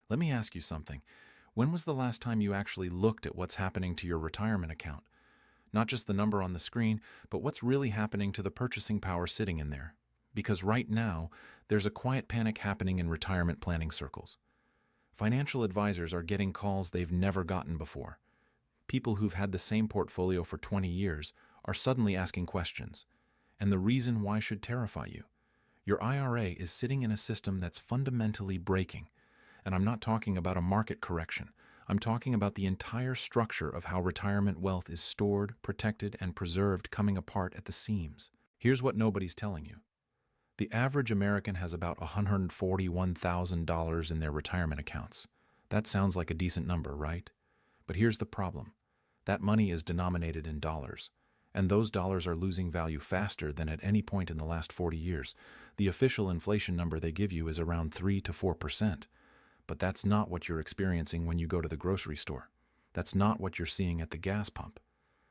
Let me ask you something. When was the last time you actually looked at what's happening to your retirement account? Not just the number on the screen, but what's really happening to the purchasing power sitting in there. Because right now, there's a quiet panic happening in retirement planning circles. Financial advisors are getting calls they've never gotten before. People who've had the same portfolio for 20 years are suddenly asking questions. And the reason why should terrify you. Your IRA is sitting in a system that's fundamentally breaking. And I'm not talking about a market correction. I'm talking about the entire structure of how retirement wealth is stored, protected, and preserved coming apart at the seams. Here's what nobody's telling you. The average American has about $141,000 in their retirement accounts. That sounds like a decent number, right? But here's the problem. That money is denominated in dollars, and those dollars are losing value faster than at any point in the last 40 years. The official inflation number they give you is around 3 to 4%. But that's not what you're experiencing when you go to the grocery store. That's not what you're seeing at the gas pump.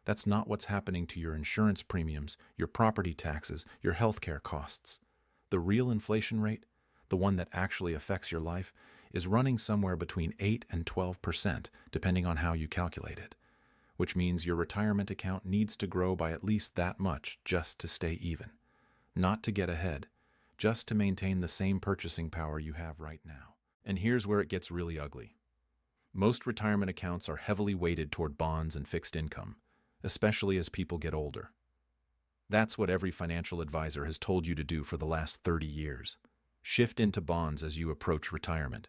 That's not what's happening to your insurance premiums, your property taxes, your healthcare costs. The real inflation rate, the one that actually affects your life, is running somewhere between 8 and 12%, depending on how you calculate it, which means your retirement account needs to grow by at least that much just to stay even. Not to get ahead, just to maintain the same purchasing power you have right now. And here's where it gets really ugly. Most retirement accounts are heavily weighted toward bonds and fixed income, especially as people get older. That's what every financial advisor has told you to do for the last 30 years. Shift into bonds as you approach retirement.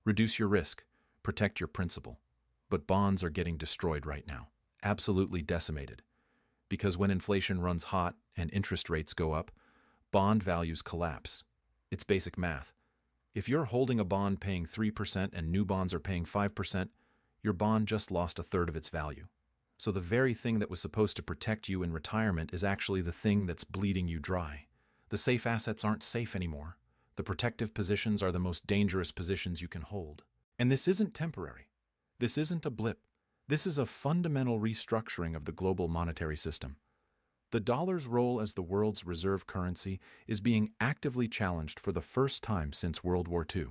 Reduce your risk, protect your principal. But bonds are getting destroyed right now, absolutely decimated. Because when inflation runs hot and interest rates go up, bond values collapse. It's basic math. If you're holding a bond paying 3% and new bonds are paying 5%, your bond just lost a third of its value. So the very thing that was supposed to protect you in retirement is actually the thing that's bleeding you dry. The safe assets aren't safe anymore. The protective positions are the most dangerous positions you can hold. And this isn't temporary. This isn't a blip. This is a fundamental restructuring of the global monetary system. The dollar's role as the world's reserve currency is being actively challenged for the first time since World War II.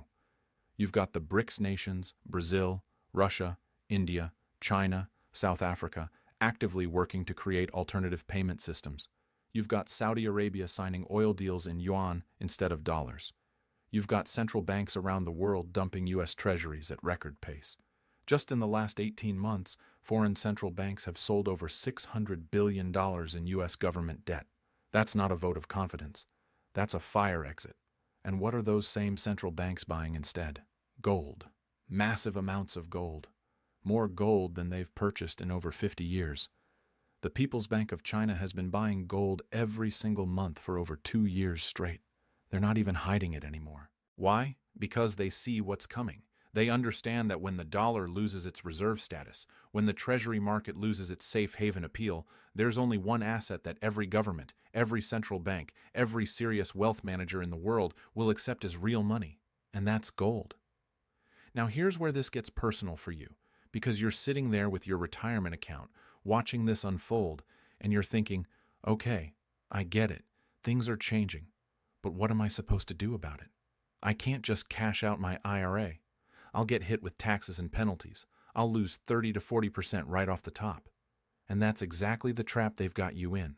You've got the BRICS nations, Brazil, Russia, India, China, South Africa, actively working to create alternative payment systems. You've got Saudi Arabia signing oil deals in yuan instead of dollars. You've got central banks around the world dumping U.S. treasuries at record pace. Just in the last 18 months, foreign central banks have sold over $600 billion in U.S. government debt. That's not a vote of confidence. That's a fire exit. And what are those same central banks buying instead? Gold. Massive amounts of gold. More gold than they've purchased in over 50 years. The People's Bank of China has been buying gold every single month for over 2 years straight. They're not even hiding it anymore. Why? Because they see what's coming. They understand that when the dollar loses its reserve status, when the treasury market loses its safe haven appeal, there's only one asset that every government, every central bank, every serious wealth manager in the world will accept as real money, and that's gold. Now here's where this gets personal for you, because you're sitting there with your retirement account, watching this unfold, and you're thinking, okay, I get it, things are changing, but what am I supposed to do about it? I can't just cash out my IRA. I'll get hit with taxes and penalties. I'll lose 30 to 40% right off the top. And that's exactly the trap they've got you in.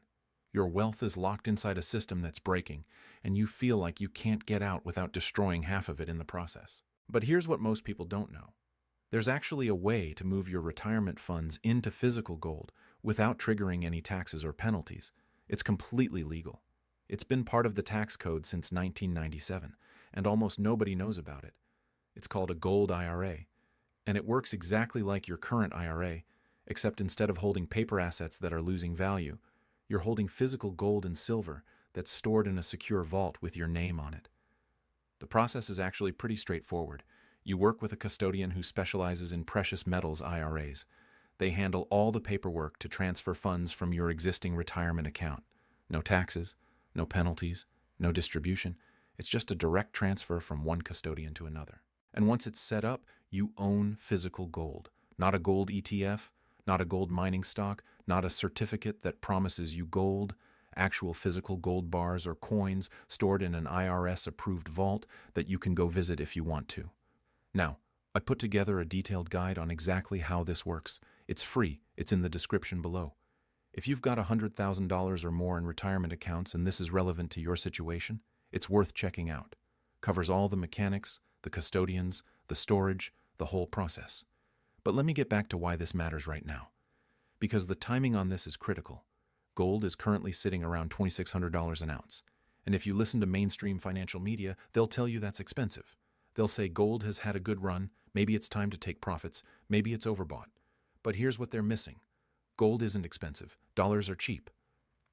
Your wealth is locked inside a system that's breaking, and you feel like you can't get out without destroying half of it in the process. But here's what most people don't know. There's actually a way to move your retirement funds into physical gold without triggering any taxes or penalties. It's completely legal. It's been part of the tax code since 1997, and almost nobody knows about it. It's called a gold IRA, and it works exactly like your current IRA, except instead of holding paper assets that are losing value, you're holding physical gold and silver that's stored in a secure vault with your name on it. The process is actually pretty straightforward. You work with a custodian who specializes in precious metals IRAs. They handle all the paperwork to transfer funds from your existing retirement account. No taxes, no penalties, no distribution. It's just a direct transfer from one custodian to another. And once it's set up, you own physical gold. Not a gold ETF, not a gold mining stock, not a certificate that promises you gold, actual physical gold bars or coins stored in an IRS-approved vault that you can go visit if you want to. Now, I put together a detailed guide on exactly how this works. It's free. It's in the description below. If you've got $100,000 or more in retirement accounts and this is relevant to your situation, it's worth checking out. Covers all the mechanics, the custodians, the storage, the whole process. But let me get back to why this matters right now. Because the timing on this is critical. Gold is currently sitting around $2,600 an ounce. And if you listen to mainstream financial media, they'll tell you that's expensive. They'll say gold has had a good run, maybe it's time to take profits, maybe it's overbought. But here's what they're missing. Gold isn't expensive, dollars are cheap.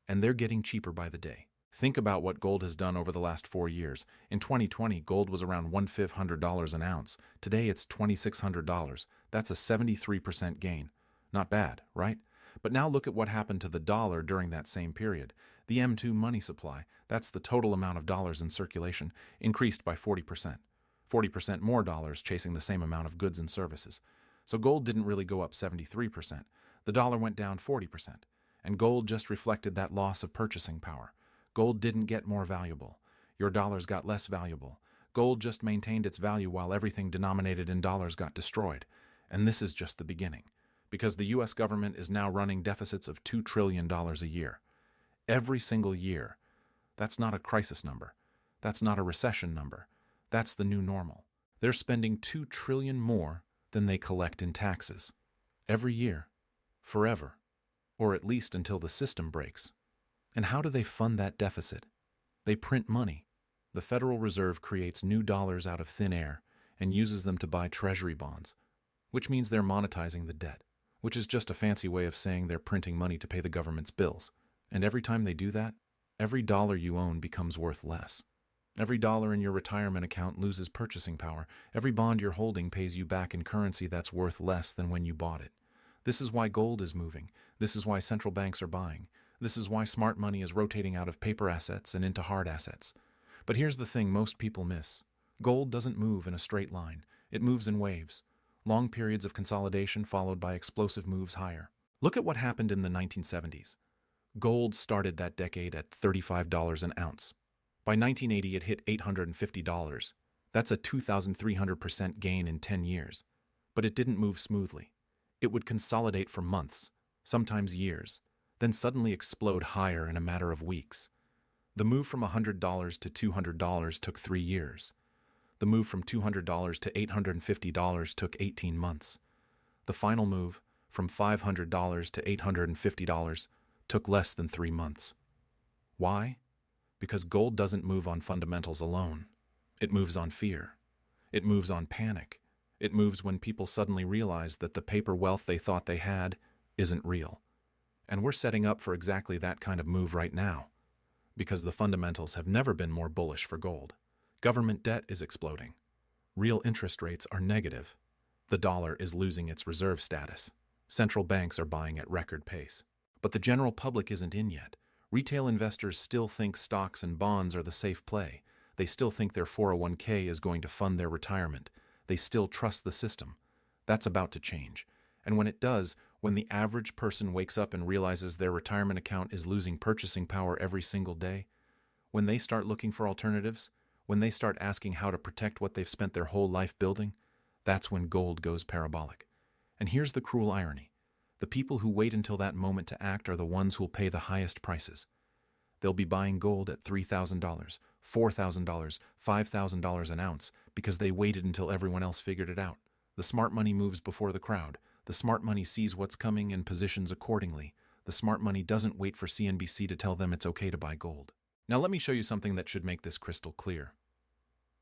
And they're getting cheaper by the day. Think about what gold has done over the last 4 years. In 2020, gold was around $1,500 an ounce. Today it's $2,600. That's a 73% gain. Not bad, right? But now look at what happened to the dollar during that same period. The M2 money supply, that's the total amount of dollars in circulation, increased by 40%. 40% more dollars chasing the same amount of goods and services. So gold didn't really go up 73%. The dollar went down 40%. And gold just reflected that loss of purchasing power. Gold didn't get more valuable. Your dollars got less valuable. Gold just maintained its value while everything denominated in dollars got destroyed. And this is just the beginning. Because the U.S. government is now running deficits of $2 trillion a year. Every single year. That's not a crisis number. That's not a recession number. That's the new normal. They're spending $2 trillion more than they collect in taxes. Every year. Forever. Or at least until the system breaks. And how do they fund that deficit? They print money. The Federal Reserve creates new dollars out of thin air and uses them to buy treasury bonds, which means they're monetizing the debt, which is just a fancy way of saying they're printing money to pay the government's bills. And every time they do that, every dollar you own becomes worth less. Every dollar in your retirement account loses purchasing power. Every bond you're holding pays you back in currency that's worth less than when you bought it. This is why gold is moving. This is why central banks are buying. This is why smart money is rotating out of paper assets and into hard assets. But here's the thing most people miss. Gold doesn't move in a straight line. It moves in waves. Long periods of consolidation followed by explosive moves higher. Look at what happened in the 1970s. Gold started that decade at $35 an ounce. By 1980, it hit $850. That's a 2,300% gain in 10 years. But it didn't move smoothly. It would consolidate for months, sometimes years, then suddenly explode higher in a matter of weeks. The move from $100 to $200 took 3 years. The move from $200 to $850 took 18 months. The final move, from $500 to $850, took less than 3 months. Why? Because gold doesn't move on fundamentals alone. It moves on fear. It moves on panic. It moves when people suddenly realize that the paper wealth they thought they had isn't real. And we're setting up for exactly that kind of move right now. Because the fundamentals have never been more bullish for gold. Government debt is exploding. Real interest rates are negative. The dollar is losing its reserve status. Central banks are buying at record pace. But the general public isn't in yet. Retail investors still think stocks and bonds are the safe play. They still think their 401k is going to fund their retirement. They still trust the system. That's about to change. And when it does, when the average person wakes up and realizes their retirement account is losing purchasing power every single day, when they start looking for alternatives, when they start asking how to protect what they've spent their whole life building, that's when gold goes parabolic. And here's the cruel irony. The people who wait until that moment to act are the ones who'll pay the highest prices. They'll be buying gold at $3,000, $4,000, $5,000 an ounce because they waited until everyone else figured it out. The smart money moves before the crowd. The smart money sees what's coming and positions accordingly. The smart money doesn't wait for CNBC to tell them it's okay to buy gold. Now let me show you something that should make this crystal clear.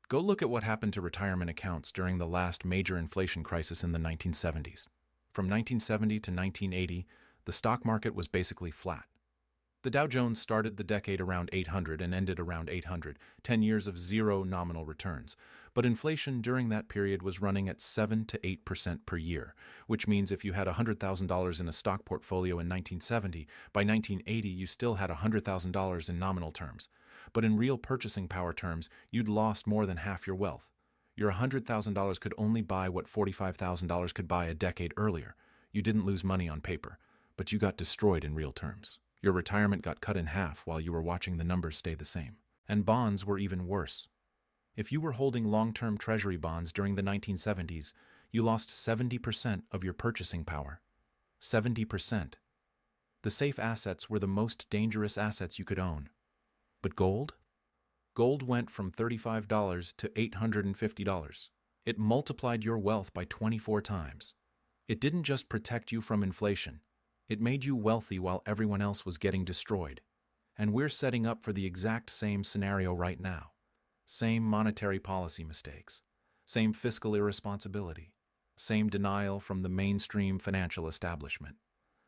Go look at what happened to retirement accounts during the last major inflation crisis in the 1970s. From 1970 to 1980, the stock market was basically flat. The Dow Jones started the decade around 800 and ended around 800, 10 years of zero nominal returns. But inflation during that period was running at 7 to 8% per year, which means if you had $100,000 in a stock portfolio in 1970, by 1980 you still had $100,000 in nominal terms. But in real purchasing power terms, you'd lost more than half your wealth. Your $100,000 could only buy what $45,000 could buy a decade earlier. You didn't lose money on paper, but you got destroyed in real terms. Your retirement got cut in half while you were watching the numbers stay the same. And bonds were even worse. If you were holding long-term treasury bonds during the 1970s, you lost 70% of your purchasing power. 70%. The safe assets were the most dangerous assets you could own. But gold? Gold went from $35 to $850. It multiplied your wealth by 24 times. It didn't just protect you from inflation. It made you wealthy while everyone else was getting destroyed. And we're setting up for the exact same scenario right now. Same monetary policy mistakes. Same fiscal irresponsibility. Same denial from the mainstream financial establishment.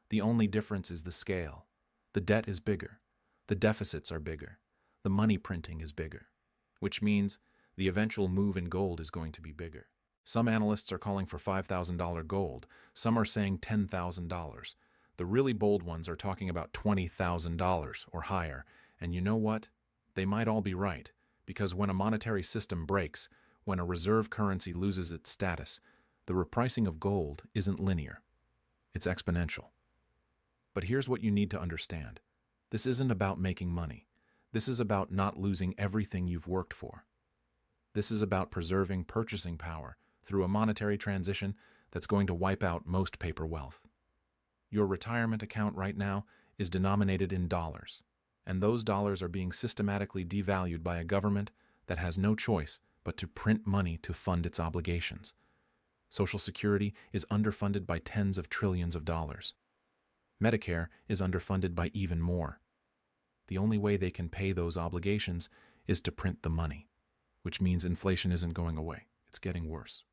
The only difference is the scale. The debt is bigger. The deficits are bigger. The money printing is bigger. Which means the eventual move in gold is going to be bigger. Some analysts are calling for $5,000 gold. Some are saying $10,000. The really bold ones are talking about $20,000 or higher. And you know what? They might all be right, because when a monetary system breaks, when a reserve currency loses its status, the repricing of gold isn't linear. It's exponential. But here's what you need to understand. This isn't about making money. This is about not losing everything you've worked for. This is about preserving purchasing power through a monetary transition that's going to wipe out most paper wealth. Your retirement account right now is denominated in dollars, and those dollars are being systematically devalued by a government that has no choice but to print money to fund its obligations. Social Security is underfunded by tens of trillions of dollars. Medicare is underfunded by even more. The only way they can pay those obligations is to print the money, which means inflation isn't going away. It's getting worse.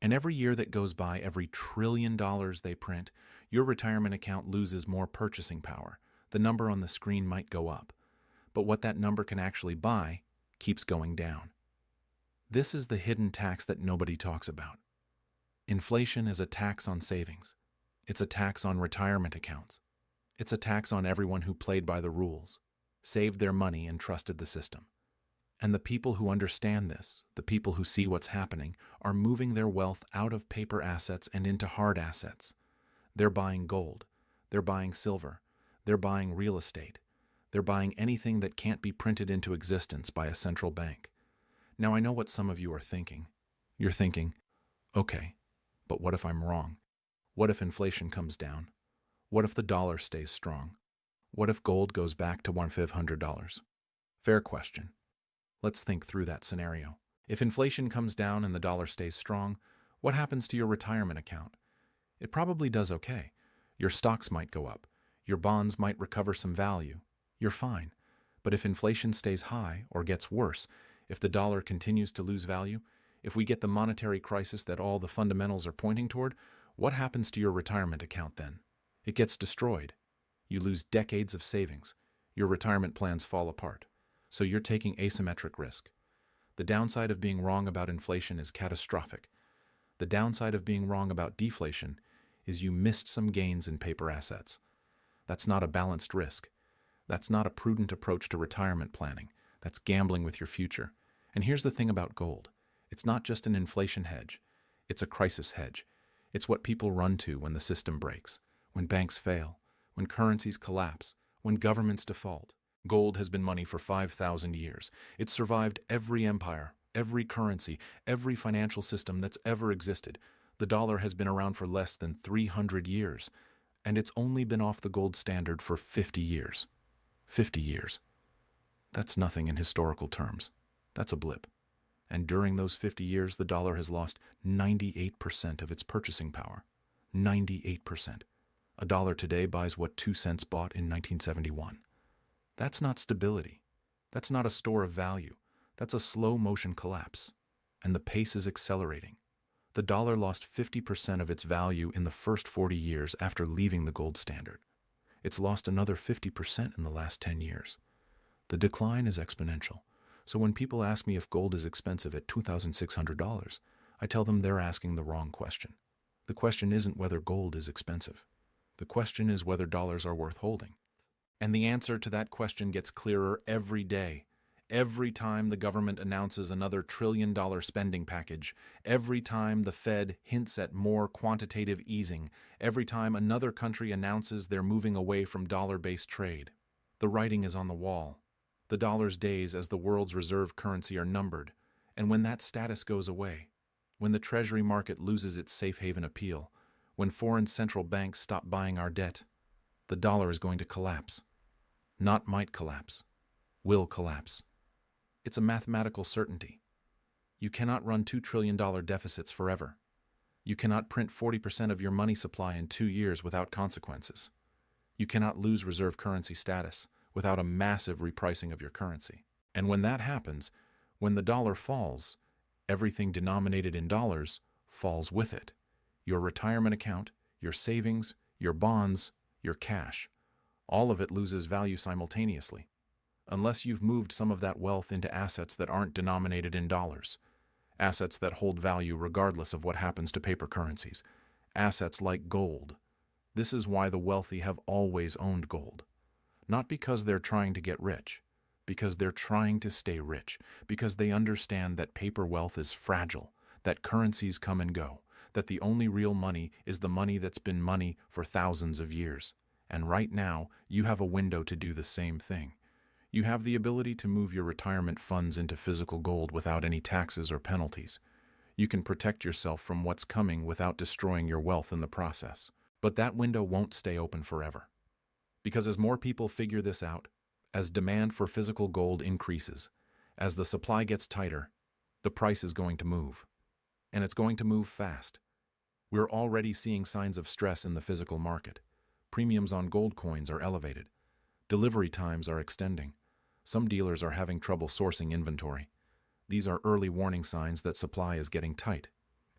And every year that goes by, every $1 trillion they print, your retirement account loses more purchasing power. The number on the screen might go up, but what that number can actually buy keeps going down. This is the hidden tax that nobody talks about. Inflation is a tax on savings. It's a tax on retirement accounts. It's a tax on everyone who played by the rules, saved their money, and trusted the system. And the people who understand this, the people who see what's happening, are moving their wealth out of paper assets and into hard assets. They're buying gold. They're buying silver. They're buying real estate. They're buying anything that can't be printed into existence by a central bank. Now, I know what some of you are thinking. You're thinking, okay, but what if I'm wrong? What if inflation comes down? What if the dollar stays strong? What if gold goes back to $1,500? Fair question. Let's think through that scenario. If inflation comes down and the dollar stays strong, what happens to your retirement account? It probably does okay. Your stocks might go up. Your bonds might recover some value. You're fine. But if inflation stays high or gets worse, if the dollar continues to lose value, if we get the monetary crisis that all the fundamentals are pointing toward, what happens to your retirement account then? It gets destroyed. You lose decades of savings. Your retirement plans fall apart. So you're taking asymmetric risk. The downside of being wrong about inflation is catastrophic. The downside of being wrong about deflation is you missed some gains in paper assets. That's not a balanced risk. That's not a prudent approach to retirement planning. That's gambling with your future. And here's the thing about gold. It's not just an inflation hedge. It's a crisis hedge. It's what people run to when the system breaks, when banks fail, when currencies collapse, when governments default. Gold has been money for 5,000 years. It's survived every empire, every currency, every financial system that's ever existed. The dollar has been around for less than 300 years, and it's only been off the gold standard for 50 years. 50 years. That's nothing in historical terms. That's a blip. And during those 50 years, the dollar has lost 98% of its purchasing power. 98%. A dollar today buys what 2 cents bought in 1971. That's not stability. That's not a store of value. That's a slow-motion collapse. And the pace is accelerating. The dollar lost 50% of its value in the first 40 years after leaving the gold standard. It's lost another 50% in the last 10 years. The decline is exponential. So when people ask me if gold is expensive at $2,600, I tell them they're asking the wrong question. The question isn't whether gold is expensive. The question is whether dollars are worth holding. And the answer to that question gets clearer every day. Every time the government announces another $1 trillion spending package, every time the Fed hints at more quantitative easing, every time another country announces they're moving away from dollar-based trade, the writing is on the wall. The dollar's days as the world's reserve currency are numbered, And when that status goes away, when the Treasury market loses its safe haven appeal, when foreign central banks stop buying our debt, the dollar is going to collapse. Not might collapse, will collapse. It's a mathematical certainty. You cannot run $2 trillion deficits forever. You cannot print 40% of your money supply in 2 years without consequences. You cannot lose reserve currency status without a massive repricing of your currency. And when that happens, when the dollar falls, everything denominated in dollars falls with it. Your retirement account, your savings, your bonds, your cash. All of it loses value simultaneously, unless you've moved some of that wealth into assets that aren't denominated in dollars, assets that hold value regardless of what happens to paper currencies, assets like gold. This is why the wealthy have always owned gold. Not because they're trying to get rich, because they're trying to stay rich, because they understand that paper wealth is fragile, that currencies come and go, that the only real money is the money that's been money for thousands of years. And right now, you have a window to do the same thing. You have the ability to move your retirement funds into physical gold without any taxes or penalties. You can protect yourself from what's coming without destroying your wealth in the process. But that window won't stay open forever. Because as more people figure this out, as demand for physical gold increases, as the supply gets tighter, the price is going to move. And it's going to move fast. We're already seeing signs of stress in the physical market. Premiums on gold coins are elevated. Delivery times are extending. Some dealers are having trouble sourcing inventory. These are early warning signs that supply is getting tight.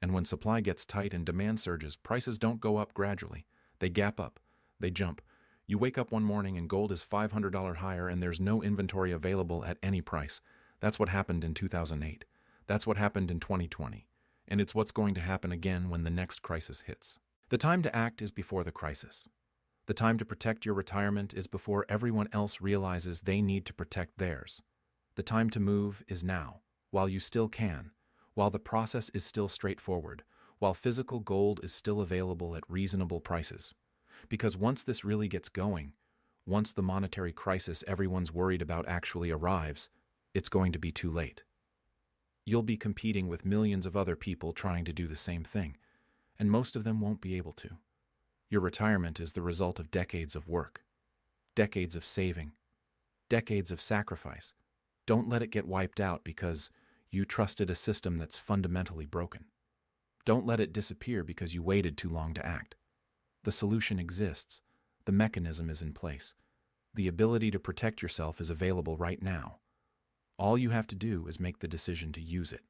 And when supply gets tight and demand surges, prices don't go up gradually. They gap up. They jump. You wake up one morning and gold is $500 higher and there's no inventory available at any price. That's what happened in 2008. That's what happened in 2020. And it's what's going to happen again when the next crisis hits. The time to act is before the crisis. The time to protect your retirement is before everyone else realizes they need to protect theirs. The time to move is now, while you still can, while the process is still straightforward, while physical gold is still available at reasonable prices. Because once this really gets going, once the monetary crisis everyone's worried about actually arrives, it's going to be too late. You'll be competing with millions of other people trying to do the same thing, and most of them won't be able to. Your retirement is the result of decades of work, decades of saving, decades of sacrifice. Don't let it get wiped out because you trusted a system that's fundamentally broken. Don't let it disappear because you waited too long to act. The solution exists. The mechanism is in place. The ability to protect yourself is available right now. All you have to do is make the decision to use it.